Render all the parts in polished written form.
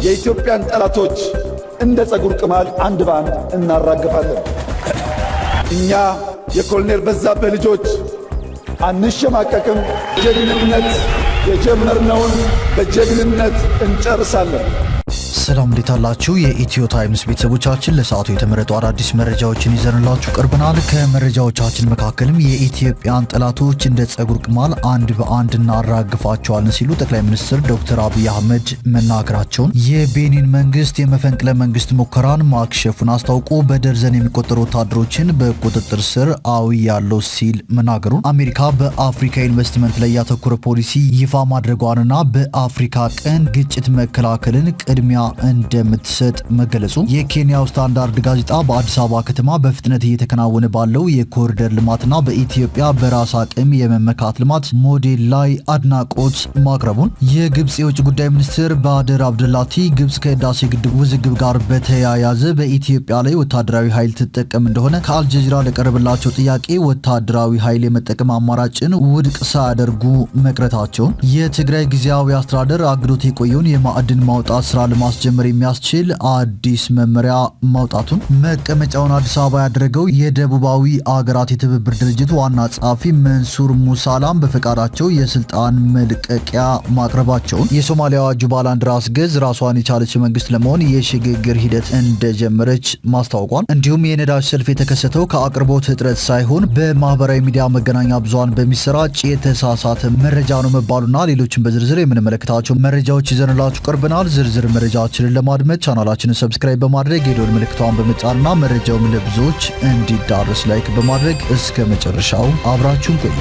የኢትዮጵያን ጠላቶች እንደ ጸጉር ቅማል አንድ በአንድ እናራግፋለን። እኛ የኮሎኔል በዛብህ ልጆች አንሸማቀቅም። ጀግንነት የጀመርነውን በጀግንነት እንጨርሳለን። ሰላም እንዴት አላችሁ? የኢትዮ ታይምስ ቤተሰቦቻችን ለሰዓቱ የተመረጡ አዳዲስ መረጃዎችን ይዘንላችሁ ቀርበናል። ከመረጃዎቻችን መካከልም የኢትዮጵያን ጠላቶች እንደ ጸጉር ቅማል አንድ በአንድ እናራግፋቸዋለን ሲሉ ጠቅላይ ሚኒስትር ዶክተር አብይ አህመድ መናገራቸውን፣ የቤኒን መንግስት የመፈንቅለ መንግስት ሙከራን ማክሸፉን አስታውቆ በደርዘን የሚቆጠሩ ወታደሮችን በቁጥጥር ስር አውያለሁ ሲል መናገሩን፣ አሜሪካ በአፍሪካ ኢንቨስትመንት ላይ ያተኮረ ፖሊሲ ይፋ ማድረጓንና በአፍሪካ ቀንድ ግጭት መከላከልን ቅድሚያ እንደምትሰጥ መገለጹ፣ የኬንያው ስታንዳርድ ጋዜጣ በአዲስ አበባ ከተማ በፍጥነት እየተከናወነ ባለው የኮሪደር ልማትና በኢትዮጵያ በራስ አቅም የመመካት ልማት ሞዴል ላይ አድናቆት ማቅረቡን፣ የግብጽ የውጭ ጉዳይ ሚኒስትር ባድር አብደላቲ ግብጽ ከህዳሴ ግድብ ውዝግብ ጋር በተያያዘ በኢትዮጵያ ላይ ወታደራዊ ኃይል ትጠቀም እንደሆነ ከአልጀዚራ ለቀረበላቸው ጥያቄ ወታደራዊ ኃይል የመጠቀም አማራጭን ውድቅ ሳያደርጉ መቅረታቸውን፣ የትግራይ ጊዜያዊ አስተዳደር አግዶት የቆየውን የማዕድን ማውጣት ስራ ለማስጀመር የሚያስችል አዲስ መመሪያ ማውጣቱን፣ መቀመጫውን አዲስ አበባ ያደረገው የደቡባዊ አገራት የትብብር ድርጅት ዋና ጸሐፊ መንሱር ሙሳላም በፈቃዳቸው የስልጣን መልቀቂያ ማቅረባቸውን፣ የሶማሊያዋ ጁባላንድ ራስ ገዝ ራሷን የቻለች መንግስት ለመሆን የሽግግር ሂደት እንደጀመረች ማስታወቋን፣ እንዲሁም የነዳጅ ሰልፍ የተከሰተው ከአቅርቦት እጥረት ሳይሆን በማህበራዊ ሚዲያ መገናኛ ብዙሃን በሚሰራጭ የተሳሳተ መረጃ ነው መባሉና ሌሎችን በዝርዝር የምንመለከታቸው መረጃዎች ይዘንላችሁ ቀርበናል። ዝርዝር መረጃዎችን ለማድመጥ ቻናላችንን ሰብስክራይብ በማድረግ የደወል ምልክቷን በመጫንና መረጃውም ለብዙዎች እንዲዳረስ ላይክ በማድረግ እስከ መጨረሻው አብራችሁን ቆዩ።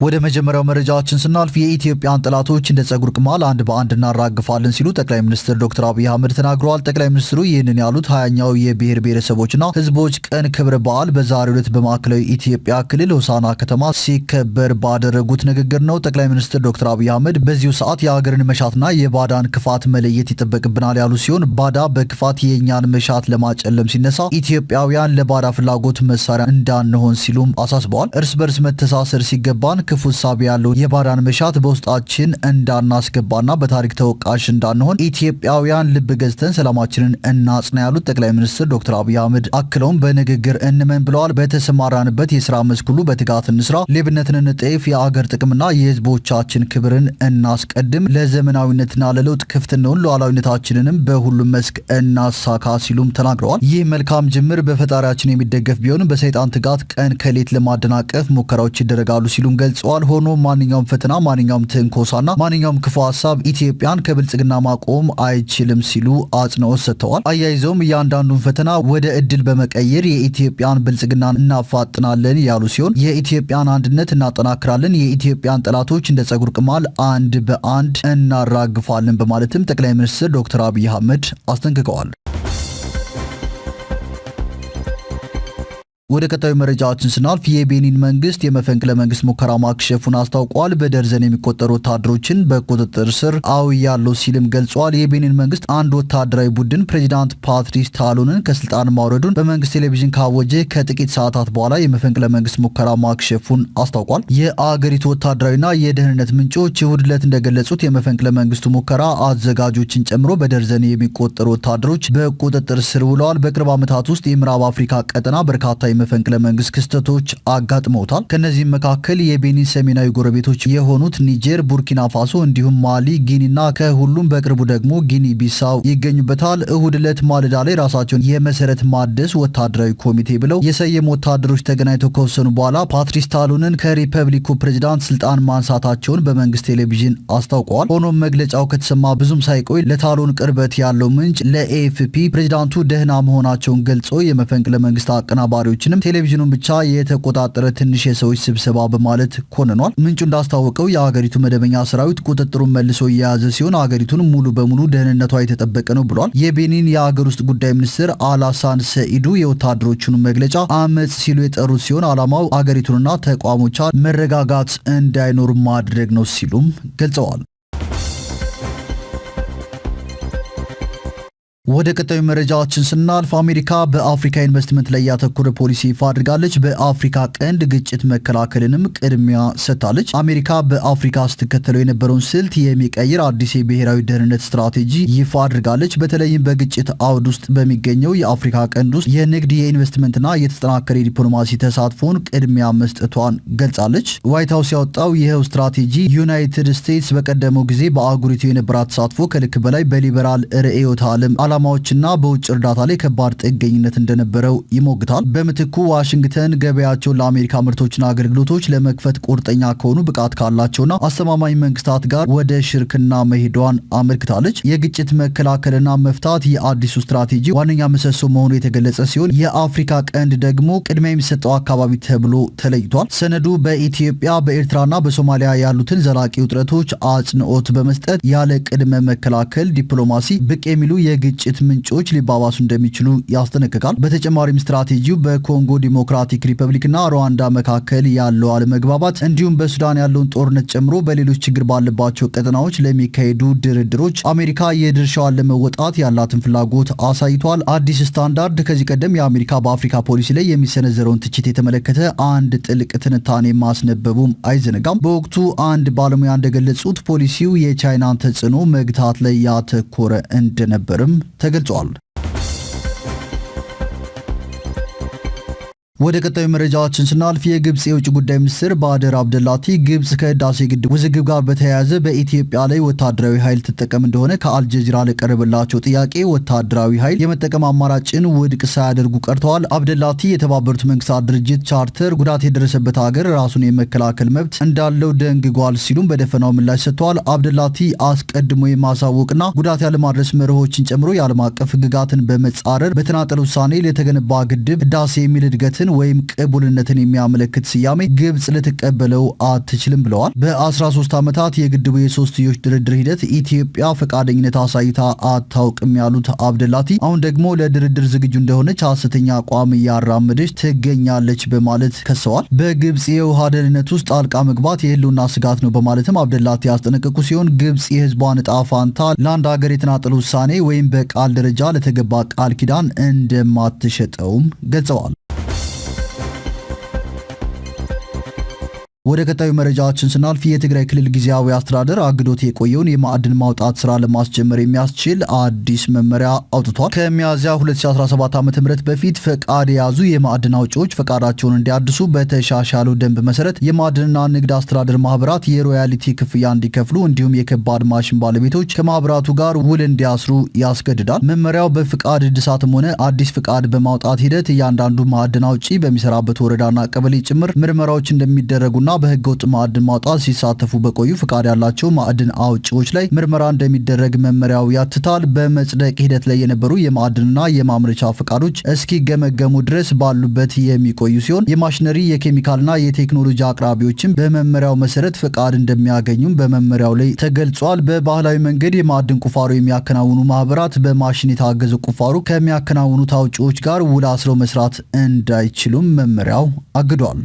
ወደ መጀመሪያው መረጃችን ስናልፍ የኢትዮጵያን ጠላቶች እንደ ጸጉር ቅማል አንድ በአንድ እናራግፋለን ሲሉ ጠቅላይ ሚኒስትር ዶክተር አብይ አህመድ ተናግረዋል። ጠቅላይ ሚኒስትሩ ይህንን ያሉት 20ኛው የብሔር ብሔረሰቦችና ሕዝቦች ቀን ክብረ በዓል በዛሬው ዕለት በማዕከላዊ ኢትዮጵያ ክልል ሆሳና ከተማ ሲከበር ባደረጉት ንግግር ነው። ጠቅላይ ሚኒስትር ዶክተር አብይ አህመድ በዚሁ ሰዓት የሀገርን መሻትና የባዳን ክፋት መለየት ይጠበቅብናል ያሉ ሲሆን ባዳ በክፋት የእኛን መሻት ለማጨለም ሲነሳ ኢትዮጵያውያን ለባዳ ፍላጎት መሳሪያ እንዳንሆን ሲሉም አሳስበዋል። እርስ በርስ መተሳሰር ሲገባን ክፉ ሳቢ ያለው የባዳን መሻት በውስጣችን እንዳናስገባና በታሪክ ተወቃሽ እንዳንሆን ኢትዮጵያውያን ልብ ገዝተን ሰላማችንን እናጽና ያሉት ጠቅላይ ሚኒስትር ዶክተር አብይ አህመድ አክለውም በንግግር እንመን ብለዋል። በተሰማራንበት የስራ መስክ ሁሉ በትጋት እንስራ፣ ሌብነትን እንጠይፍ፣ የአገር ጥቅምና የህዝቦቻችን ክብርን እናስቀድም፣ ለዘመናዊነትና ለለውጥ ክፍት እንሁን፣ ሉዓላዊነታችንንም በሁሉም መስክ እናሳካ ሲሉም ተናግረዋል። ይህ መልካም ጅምር በፈጣሪያችን የሚደገፍ ቢሆንም በሰይጣን ትጋት ቀን ከሌት ለማደናቀፍ ሙከራዎች ይደረጋሉ ሲሉም ገልጸዋል። ሆኖ ማንኛውም ፈተና፣ ማንኛውም ትንኮሳና ማንኛውም ክፉ ሀሳብ ኢትዮጵያን ከብልጽግና ማቆም አይችልም ሲሉ አጽንኦት ሰጥተዋል። አያይዘውም እያንዳንዱን ፈተና ወደ እድል በመቀየር የኢትዮጵያን ብልጽግናን እናፋጥናለን ያሉ ሲሆን የኢትዮጵያን አንድነት እናጠናክራለን፣ የኢትዮጵያን ጠላቶች እንደ ጸጉር ቅማል አንድ በአንድ እናራግፋለን በማለትም ጠቅላይ ሚኒስትር ዶክተር አብይ አህመድ አስጠንቅቀዋል። ወደ ቀጣዩ መረጃችን ስናልፍ የቤኒን መንግስት የመፈንቅለ መንግስት ሙከራ ማክሸፉን አስታውቋል። በደርዘን የሚቆጠሩ ወታደሮችን በቁጥጥር ስር አውያለሁ ሲልም ገልጿል። የቤኒን መንግስት አንድ ወታደራዊ ቡድን ፕሬዚዳንት ፓትሪስ ታሎንን ከስልጣን ማውረዱን በመንግስት ቴሌቪዥን ካወጀ ከጥቂት ሰዓታት በኋላ የመፈንቅለ መንግስት ሙከራ ማክሸፉን አስታውቋል። የአገሪቱ ወታደራዊና የደህንነት ምንጮች እሁድ ዕለት እንደገለጹት የመፈንቅለ መንግስቱ ሙከራ አዘጋጆችን ጨምሮ በደርዘን የሚቆጠሩ ወታደሮች በቁጥጥር ስር ውለዋል። በቅርብ ዓመታት ውስጥ የምዕራብ አፍሪካ ቀጠና በርካታ መፈንቅለ መንግስት ክስተቶች አጋጥመውታል። ከነዚህም መካከል የቤኒን ሰሜናዊ ጎረቤቶች የሆኑት ኒጀር፣ ቡርኪና ፋሶ እንዲሁም ማሊ፣ ጊኒና ከሁሉም በቅርቡ ደግሞ ጊኒ ቢሳው ይገኙበታል። እሁድ ዕለት ማለዳ ላይ ራሳቸውን የመሰረት ማደስ ወታደራዊ ኮሚቴ ብለው የሰየሙ ወታደሮች ተገናኝተው ከወሰኑ በኋላ ፓትሪስ ታሎንን ከሪፐብሊኩ ፕሬዚዳንት ስልጣን ማንሳታቸውን በመንግስት ቴሌቪዥን አስታውቀዋል። ሆኖም መግለጫው ከተሰማ ብዙም ሳይቆይ ለታሎን ቅርበት ያለው ምንጭ ለኤኤፍፒ ፕሬዚዳንቱ ደህና መሆናቸውን ገልጾ የመፈንቅለ መንግስት አቀናባሪዎችን ቴሌቪዥኑን ብቻ የተቆጣጠረ ትንሽ የሰዎች ስብሰባ በማለት ኮንኗል። ምንጩ እንዳስታወቀው የሀገሪቱ መደበኛ ሰራዊት ቁጥጥሩን መልሶ የያዘ ሲሆን ሀገሪቱን ሙሉ በሙሉ ደህንነቷ የተጠበቀ ነው ብሏል። የቤኒን የሀገር ውስጥ ጉዳይ ሚኒስትር አላሳን ሰኢዱ የወታደሮቹን መግለጫ አመጽ ሲሉ የጠሩት ሲሆን ዓላማው ሀገሪቱንና ተቋሞቿን መረጋጋት እንዳይኖር ማድረግ ነው ሲሉም ገልጸዋል። ወደ ቀጣዩ መረጃችን ስናልፍ አሜሪካ በአፍሪካ ኢንቨስትመንት ላይ ያተኮረ ፖሊሲ ይፋ አድርጋለች። በአፍሪካ ቀንድ ግጭት መከላከልንም ቅድሚያ ሰጥታለች። አሜሪካ በአፍሪካ ስትከተለው የነበረውን ስልት የሚቀይር አዲስ የብሔራዊ ደህንነት ስትራቴጂ ይፋ አድርጋለች። በተለይም በግጭት አውድ ውስጥ በሚገኘው የአፍሪካ ቀንድ ውስጥ የንግድ የኢንቨስትመንትና የተጠናከረ የዲፕሎማሲ ተሳትፎን ቅድሚያ መስጠቷን ገልጻለች። ዋይት ሀውስ ያወጣው ይኸው ስትራቴጂ ዩናይትድ ስቴትስ በቀደመው ጊዜ በአህጉሪቱ የነበራት ተሳትፎ ከልክ በላይ በሊበራል ርዕዮተ ዓለም ዓላማዎችና በውጭ እርዳታ ላይ ከባድ ጥገኝነት እንደነበረው ይሞግታል። በምትኩ ዋሽንግተን ገበያቸውን ለአሜሪካ ምርቶችና አገልግሎቶች ለመክፈት ቁርጠኛ ከሆኑ ብቃት ካላቸውና አስተማማኝ መንግስታት ጋር ወደ ሽርክና መሄዷን አመልክታለች። የግጭት መከላከልና መፍታት የአዲሱ ስትራቴጂ ዋነኛ ምሰሶ መሆኑ የተገለጸ ሲሆን የአፍሪካ ቀንድ ደግሞ ቅድሚያ የሚሰጠው አካባቢ ተብሎ ተለይቷል። ሰነዱ በኢትዮጵያ በኤርትራና በሶማሊያ ያሉትን ዘላቂ ውጥረቶች አጽንኦት በመስጠት ያለ ቅድመ መከላከል ዲፕሎማሲ ብቅ የሚሉ የግጭት ምንጮች ሊባባሱ እንደሚችሉ ያስጠነቅቃል። በተጨማሪም ስትራቴጂው በኮንጎ ዲሞክራቲክ ሪፐብሊክና ሩዋንዳ መካከል ያለው አለመግባባት እንዲሁም በሱዳን ያለውን ጦርነት ጨምሮ በሌሎች ችግር ባለባቸው ቀጠናዎች ለሚካሄዱ ድርድሮች አሜሪካ የድርሻዋን ለመወጣት ያላትን ፍላጎት አሳይቷል። አዲስ ስታንዳርድ ከዚህ ቀደም የአሜሪካ በአፍሪካ ፖሊሲ ላይ የሚሰነዘረውን ትችት የተመለከተ አንድ ጥልቅ ትንታኔ ማስነበቡም አይዘነጋም። በወቅቱ አንድ ባለሙያ እንደገለጹት ፖሊሲው የቻይናን ተጽዕኖ መግታት ላይ ያተኮረ እንደነበርም ተገልጿል። ወደ ቀጣዩ መረጃችን ስናልፍ የግብጽ የውጭ ጉዳይ ሚኒስትር ባድር አብደላቲ ግብጽ ከህዳሴ ግድብ ውዝግብ ጋር በተያያዘ በኢትዮጵያ ላይ ወታደራዊ ኃይል ትጠቀም እንደሆነ ከአልጀዚራ ለቀረበላቸው ጥያቄ ወታደራዊ ኃይል የመጠቀም አማራጭን ውድቅ ሳያደርጉ ቀርተዋል። አብደላቲ የተባበሩት መንግስታት ድርጅት ቻርተር ጉዳት የደረሰበት ሀገር ራሱን የመከላከል መብት እንዳለው ደንግጓል ሲሉም በደፈናው ምላሽ ሰጥተዋል። አብደላቲ አስቀድሞ የማሳወቅና ጉዳት ያለማድረስ መርሆችን ጨምሮ የዓለም አቀፍ ህግጋትን በመጻረር በተናጠል ውሳኔ ለተገነባ ግድብ ህዳሴ የሚል እድገትን ወይም ቅቡልነትን የሚያመለክት ስያሜ ግብጽ ልትቀበለው አትችልም ብለዋል። በ13 ዓመታት የግድቡ የሶስትዮሽ ድርድር ሂደት ኢትዮጵያ ፈቃደኝነት አሳይታ አታውቅም ያሉት አብደላቲ አሁን ደግሞ ለድርድር ዝግጁ እንደሆነች ሐሰተኛ አቋም እያራመደች ትገኛለች በማለት ከሰዋል። በግብጽ የውሃ ደህንነት ውስጥ ጣልቃ መግባት የህልውና ስጋት ነው በማለትም አብደላቲ ያስጠነቀቁ ሲሆን ግብጽ የህዝቧን ዕጣ ፋንታ ለአንድ ሀገር የተናጠለ ውሳኔ ወይም በቃል ደረጃ ለተገባ ቃል ኪዳን እንደማትሸጠውም ገልጸዋል። ወደ ቀጣዩ መረጃችን ስናልፍ የትግራይ ክልል ጊዜያዊ አስተዳደር አግዶት የቆየውን የማዕድን ማውጣት ስራ ለማስጀመር የሚያስችል አዲስ መመሪያ አውጥቷል። ከሚያዝያ 2017 ዓ.ም በፊት ፈቃድ የያዙ የማዕድን አውጪዎች ፈቃዳቸውን እንዲያድሱ በተሻሻለው ደንብ መሰረት የማዕድንና ንግድ አስተዳደር ማህበራት የሮያሊቲ ክፍያ እንዲከፍሉ እንዲሁም የከባድ ማሽን ባለቤቶች ከማህበራቱ ጋር ውል እንዲያስሩ ያስገድዳል። መመሪያው በፍቃድ እድሳትም ሆነ አዲስ ፍቃድ በማውጣት ሂደት እያንዳንዱ ማዕድን አውጪ በሚሰራበት ወረዳና ቀበሌ ጭምር ምርመራዎች እንደሚደረጉና በህገወጥ ማዕድን ማውጣት ሲሳተፉ በቆዩ ፍቃድ ያላቸው ማዕድን አውጪዎች ላይ ምርመራ እንደሚደረግ መመሪያው ያትታል። በመጽደቅ ሂደት ላይ የነበሩ የማዕድንና የማምረቻ ፍቃዶች እስኪገመገሙ ድረስ ባሉበት የሚቆዩ ሲሆን የማሽነሪ የኬሚካልና የቴክኖሎጂ አቅራቢዎችም በመመሪያው መሰረት ፍቃድ እንደሚያገኙም በመመሪያው ላይ ተገልጿል። በባህላዊ መንገድ የማዕድን ቁፋሮ የሚያከናውኑ ማህበራት በማሽን የታገዘ ቁፋሮ ከሚያከናውኑት አውጪዎች ጋር ውል አስረው መስራት እንዳይችሉም መመሪያው አግዷል።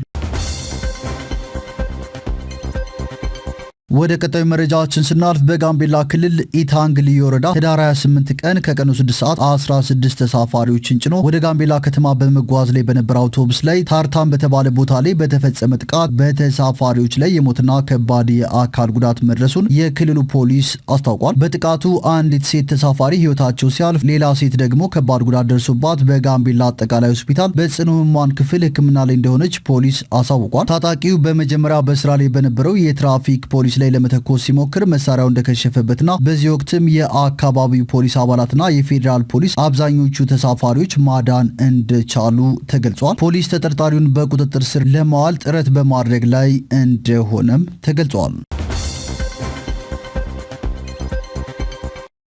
ወደ ቀጣዩ መረጃችን ስናልፍ በጋምቤላ ክልል ኢታንግ ልዩ ወረዳ ህዳር 28 ቀን ከቀኑ 6 ሰዓት 16 ተሳፋሪዎችን ጭኖ ወደ ጋምቤላ ከተማ በመጓዝ ላይ በነበረ አውቶቡስ ላይ ታርታን በተባለ ቦታ ላይ በተፈጸመ ጥቃት በተሳፋሪዎች ላይ የሞትና ከባድ የአካል ጉዳት መድረሱን የክልሉ ፖሊስ አስታውቋል። በጥቃቱ አንዲት ሴት ተሳፋሪ ህይወታቸው ሲያልፍ፣ ሌላ ሴት ደግሞ ከባድ ጉዳት ደርሶባት በጋምቤላ አጠቃላይ ሆስፒታል በጽኑ ህሙማን ክፍል ሕክምና ላይ እንደሆነች ፖሊስ አሳውቋል። ታጣቂው በመጀመሪያ በስራ ላይ በነበረው የትራፊክ ፖሊስ ላይ ለመተኮስ ሲሞክር መሳሪያው እንደከሸፈበትና በዚህ ወቅትም የአካባቢው ፖሊስ አባላትና የፌዴራል ፖሊስ አብዛኞቹ ተሳፋሪዎች ማዳን እንደቻሉ ተገልጿል። ፖሊስ ተጠርጣሪውን በቁጥጥር ስር ለማዋል ጥረት በማድረግ ላይ እንደሆነም ተገልጿል።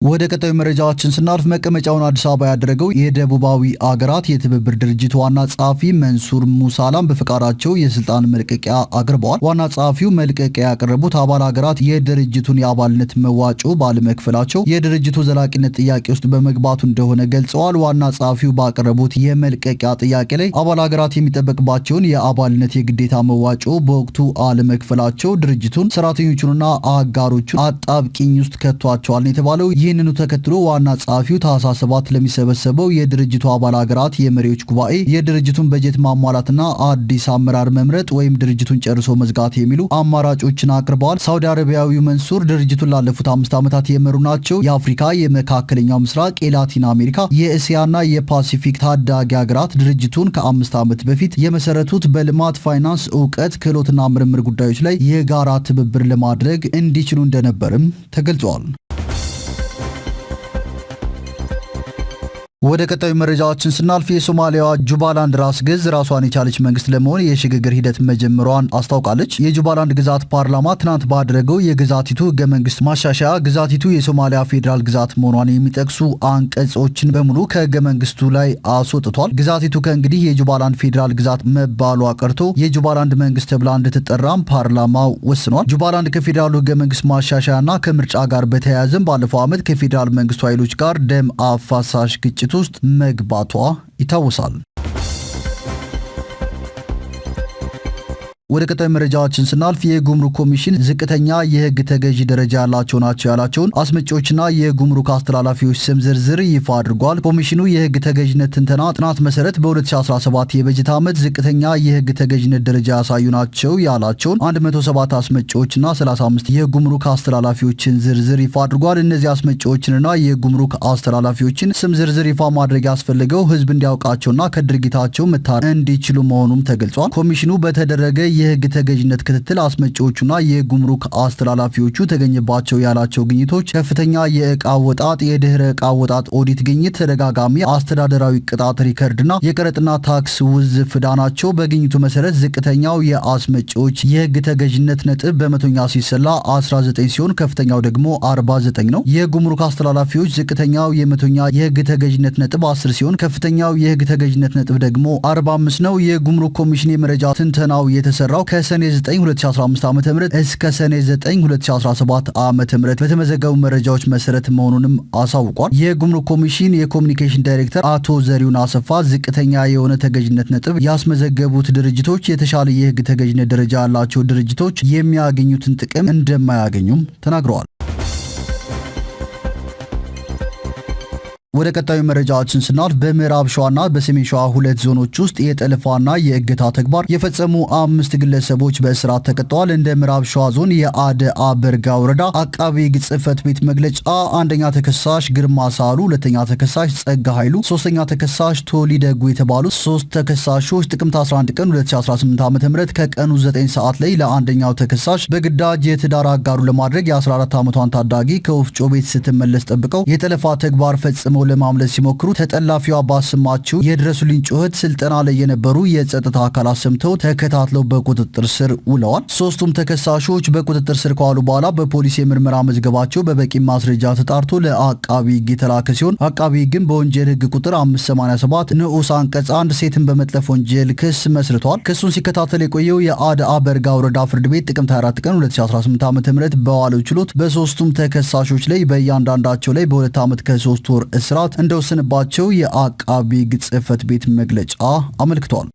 ወደ ቀጣዩ መረጃችን ስናልፍ መቀመጫውን አዲስ አበባ ያደረገው የደቡባዊ አገራት የትብብር ድርጅት ዋና ጸሐፊ መንሱር ሙሳላም በፈቃዳቸው የስልጣን መልቀቂያ አቅርበዋል። ዋና ጸሐፊው መልቀቂያ ያቀረቡት አባል ሀገራት የድርጅቱን የአባልነት መዋጮ ባለመክፈላቸው የድርጅቱ ዘላቂነት ጥያቄ ውስጥ በመግባቱ እንደሆነ ገልጸዋል። ዋና ጸሐፊው ባቀረቡት የመልቀቂያ ጥያቄ ላይ አባል ሀገራት የሚጠበቅባቸውን የአባልነት የግዴታ መዋጮ በወቅቱ አለመክፈላቸው ድርጅቱን፣ ሰራተኞቹንና አጋሮቹን አጣብቂኝ ውስጥ ከቷቸዋል የተባለው ይህን ይህንኑ ተከትሎ ዋና ጸሐፊው ታህሳስ 7 ለሚሰበሰበው የድርጅቱ አባል ሀገራት የመሪዎች ጉባኤ የድርጅቱን በጀት ማሟላትና አዲስ አመራር መምረጥ ወይም ድርጅቱን ጨርሶ መዝጋት የሚሉ አማራጮችን አቅርበዋል። ሳውዲ አረቢያዊው መንሱር ድርጅቱን ላለፉት 5 ዓመታት የመሩ ናቸው። የአፍሪካ፣ የመካከለኛው ምስራቅ፣ የላቲን አሜሪካ፣ የእስያና የፓሲፊክ ታዳጊ ሀገራት ድርጅቱን ከ5 ዓመት በፊት የመሰረቱት በልማት ፋይናንስ፣ እውቀት፣ ክህሎትና ምርምር ጉዳዮች ላይ የጋራ ትብብር ለማድረግ እንዲችሉ እንደነበርም ተገልጿል። ወደ ቀጣዩ መረጃዎችን ስናልፍ የሶማሊያዋ ጁባላንድ ራስ ገዝ ራሷን የቻለች መንግስት ለመሆን የሽግግር ሂደት መጀመሯን አስታውቃለች። የጁባላንድ ግዛት ፓርላማ ትናንት ባደረገው የግዛቲቱ ህገ መንግስት ማሻሻያ ግዛቲቱ የሶማሊያ ፌዴራል ግዛት መሆኗን የሚጠቅሱ አንቀጾችን በሙሉ ከህገ መንግስቱ ላይ አስወጥቷል። ግዛቲቱ ከእንግዲህ የጁባላንድ ፌዴራል ግዛት መባሏ ቀርቶ የጁባላንድ መንግስት ተብላ እንድትጠራም ፓርላማው ወስኗል። ጁባላንድ ከፌዴራሉ ህገ መንግስት ማሻሻያና ከምርጫ ጋር በተያያዘም ባለፈው ዓመት ከፌዴራል መንግስቱ ኃይሎች ጋር ደም አፋሳሽ ግጭት ውስጥ መግባቷ ይታወሳል። ወደ ቀጣይ መረጃዎችን ስናልፍ የጉምሩክ ኮሚሽን ዝቅተኛ የህግ ተገዢ ደረጃ ያላቸው ናቸው ያላቸውን አስመጪዎችና የጉምሩክ አስተላላፊዎች ስም ዝርዝር ይፋ አድርጓል። ኮሚሽኑ የህግ ተገዥነት ትንተና ጥናት መሰረት በ2017 የበጀት ዓመት ዝቅተኛ የህግ ተገዥነት ደረጃ ያሳዩ ናቸው ያላቸውን 107 አስመጪዎችና 35 የጉምሩክ አስተላላፊዎችን ዝርዝር ይፋ አድርጓል። እነዚህ አስመጪዎችንና የጉምሩክ አስተላላፊዎችን ስም ዝርዝር ይፋ ማድረግ ያስፈልገው ህዝብ እንዲያውቃቸውና ከድርጊታቸው መታረም እንዲችሉ መሆኑም ተገልጿል። ኮሚሽኑ በተደረገ የህግ ተገዥነት ክትትል አስመጪዎቹና የጉምሩክ አስተላላፊዎቹ ተገኘባቸው ያላቸው ግኝቶች ከፍተኛ የእቃ አወጣጥ፣ የድህረ እቃ አወጣጥ ኦዲት ግኝት፣ ተደጋጋሚ አስተዳደራዊ ቅጣት ሪከርድና የቀረጥና ታክስ ውዝፍ ዕዳ ናቸው። በግኝቱ መሰረት ዝቅተኛው የአስመጪዎች የህግ ተገዥነት ነጥብ በመቶኛ ሲሰላ 19 ሲሆን ከፍተኛው ደግሞ 49 ነው። የጉምሩክ አስተላላፊዎች ዝቅተኛው የመቶኛ የህግ ተገዥነት ነጥብ 10 ሲሆን ከፍተኛው የህግ ተገዥነት ነጥብ ደግሞ 45 ነው። የጉምሩክ ኮሚሽን የመረጃ ትንተናው የተሰራው ከሰኔ 9 2015 ዓ.ም እስከ ሰኔ 9 2017 ዓ.ም በተመዘገቡ መረጃዎች መሰረት መሆኑንም አሳውቋል። የጉምሩክ ኮሚሽን የኮሚኒኬሽን ዳይሬክተር አቶ ዘሪሁን አሰፋ ዝቅተኛ የሆነ ተገዥነት ነጥብ ያስመዘገቡት ድርጅቶች የተሻለ የህግ ተገዥነት ደረጃ ያላቸው ድርጅቶች የሚያገኙትን ጥቅም እንደማያገኙም ተናግረዋል። ወደ ቀጣዩ መረጃዎችን ስናልፍ በምዕራብ ሸዋና በሰሜን ሸዋ ሁለት ዞኖች ውስጥ የጠለፋና የእገታ ተግባር የፈጸሙ 5 ግለሰቦች በእስራት ተቀጥተዋል። እንደ ምዕራብ ሸዋ ዞን የአደአ በርጋ ወረዳ አቃቤ ሕግ ጽሕፈት ቤት መግለጫ አንደኛ ተከሳሽ ግርማ ሳሉ፣ ሁለተኛ ተከሳሽ ጸጋ ኃይሉ፣ ሶስተኛ ተከሳሽ ቶሊ ደጉ የተባሉ 3 ተከሳሾች ጥቅምት 11 ቀን 2018 ዓ.ም ከቀኑ 9 ሰዓት ላይ ለአንደኛው ተከሳሽ በግዳጅ የትዳር አጋሩ ለማድረግ የ14 ዓመቷን ታዳጊ ከወፍጮ ቤት ስትመለስ ጠብቀው የጠለፋ ተግባር ፈጽመው ለማምለጥ ሲሞክሩ ተጠላፊዋ ባሰማችው የድረሱልኝ ጩኸት ስልጠና ላይ የነበሩ የጸጥታ አካላት ሰምተው ተከታትለው በቁጥጥር ስር ውለዋል። 3ቱም ተከሳሾች በቁጥጥር ስር ከዋሉ በኋላ በፖሊስ የምርመራ መዝገባቸው በበቂ ማስረጃ ተጣርቶ ለአቃቢ ሕግ የተላከ ሲሆን አቃቢ ሕግም በወንጀል ሕግ ቁጥር 587 ንዑስ አንቀጽ 1 ሴትን በመጥለፍ ወንጀል ክስ መስርቷል። ክሱን ሲከታተል የቆየው የአደአ በርጋ ወረዳ ፍርድ ቤት ጥቅምት 24 ቀን 2018 ዓ.ም በዋለው ችሎት በ3ቱም ተከሳሾች ላይ በእያንዳንዳቸው ላይ በ2 ዓመት ከ3 ወር እስራት እንደወሰነባቸው የአቃቢ ሕግ ጽሕፈት ቤት መግለጫ አመልክቷል።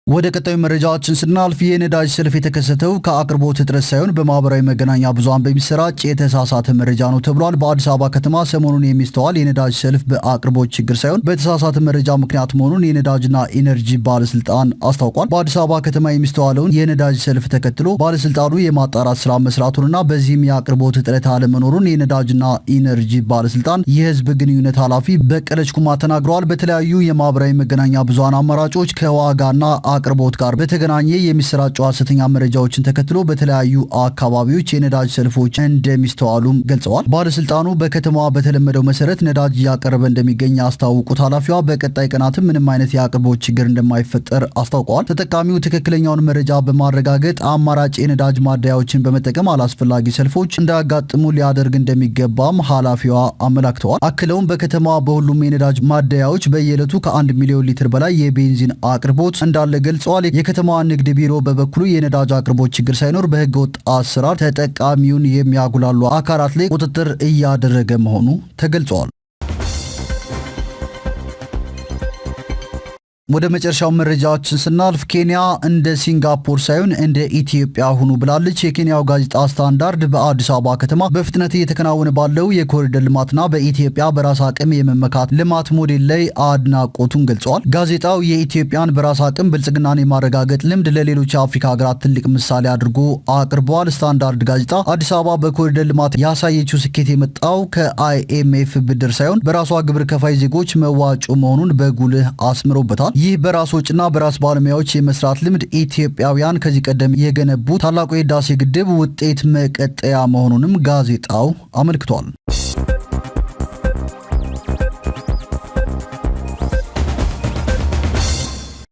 ወደ ቀጣዩ መረጃዎችን ስናልፍ የነዳጅ ሰልፍ የተከሰተው ከአቅርቦት እጥረት ሳይሆን በማህበራዊ መገናኛ ብዙሃን በሚሰራጭ የተሳሳተ መረጃ ነው ተብሏል። በአዲስ አበባ ከተማ ሰሞኑን የሚስተዋል የነዳጅ ሰልፍ በአቅርቦት ችግር ሳይሆን በተሳሳተ መረጃ ምክንያት መሆኑን የነዳጅና ኢነርጂ ባለስልጣን አስታውቋል። በአዲስ አበባ ከተማ የሚስተዋለውን የነዳጅ ሰልፍ ተከትሎ ባለስልጣኑ የማጣራት ስራ መስራቱንና በዚህም የአቅርቦት እጥረት አለመኖሩን የነዳጅና ኢነርጂ ባለስልጣን የህዝብ ግንኙነት ኃላፊ በቀለች ኩማ ተናግረዋል። በተለያዩ የማህበራዊ መገናኛ ብዙሃን አማራጮች ከዋጋና አቅርቦት ጋር በተገናኘ የሚሰራጩ ሐሰተኛ መረጃዎችን ተከትሎ በተለያዩ አካባቢዎች የነዳጅ ሰልፎች እንደሚስተዋሉም ገልጸዋል። ባለስልጣኑ በከተማዋ በተለመደው መሰረት ነዳጅ እያቀረበ እንደሚገኝ ያስታወቁት ኃላፊዋ በቀጣይ ቀናትም ምንም አይነት የአቅርቦት ችግር እንደማይፈጠር አስታውቀዋል። ተጠቃሚው ትክክለኛውን መረጃ በማረጋገጥ አማራጭ የነዳጅ ማደያዎችን በመጠቀም አላስፈላጊ ሰልፎች እንዳያጋጥሙ ሊያደርግ እንደሚገባም ኃላፊዋ አመላክተዋል። አክለውም በከተማዋ በሁሉም የነዳጅ ማደያዎች በየዕለቱ ከ1 ሚሊዮን ሊትር በላይ የቤንዚን አቅርቦት እንዳለ ገልጸዋል። የከተማዋ ንግድ ቢሮ በበኩሉ የነዳጅ አቅርቦት ችግር ሳይኖር በህገ ወጥ አሰራር ተጠቃሚውን የሚያጉላሉ አካላት ላይ ቁጥጥር እያደረገ መሆኑ ተገልጿል። ወደ መጨረሻው መረጃችን ስናልፍ ኬንያ እንደ ሲንጋፖር ሳይሆን እንደ ኢትዮጵያ ሁኑ ብላለች። የኬንያው ጋዜጣ ስታንዳርድ በአዲስ አበባ ከተማ በፍጥነት እየተከናወነ ባለው የኮሪደር ልማትና በኢትዮጵያ በራስ አቅም የመመካት ልማት ሞዴል ላይ አድናቆቱን ገልጸዋል። ጋዜጣው የኢትዮጵያን በራስ አቅም ብልጽግናን የማረጋገጥ ልምድ ለሌሎች የአፍሪካ ሀገራት ትልቅ ምሳሌ አድርጎ አቅርበዋል። ስታንዳርድ ጋዜጣ አዲስ አበባ በኮሪደር ልማት ያሳየችው ስኬት የመጣው ከአይኤምኤፍ ብድር ሳይሆን በራሷ ግብር ከፋይ ዜጎች መዋጮ መሆኑን በጉልህ አስምሮበታል። ይህ በራስ ወጪና በራስ ባለሙያዎች የመስራት ልምድ ኢትዮጵያውያን ከዚህ ቀደም የገነቡት ታላቁ የህዳሴ ግድብ ውጤት መቀጠያ መሆኑንም ጋዜጣው አመልክቷል።